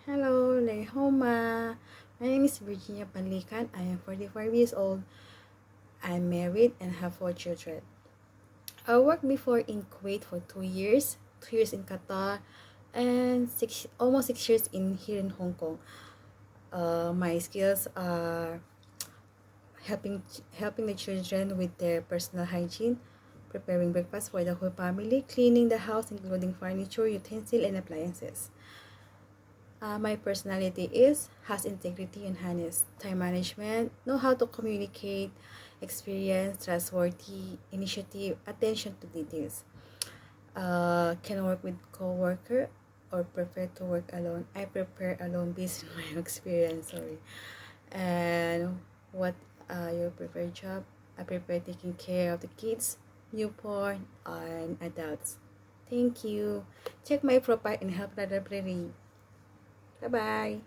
Hello, Lehoma. My name is Virginia Panlikan. I am 45 years old. I'm married and have 4 children. I worked before in Kuwait for 2 years, 2 years in Qatar, and almost 6 years here in Hong Kong. My skills are helping the children with their personal hygiene, preparing breakfast for the whole family, cleaning the house including furniture, utensils, and appliances. My personality has integrity and honest, time management, know how to communicate, experience, trustworthy, initiative, attention to details. Can work with co-worker or prefer to work alone. I prefer alone based on my experience. Sorry. And what your preferred job? I prefer taking care of the kids, newborn, and adults. Thank you. Check my profile and help library. Bye bye.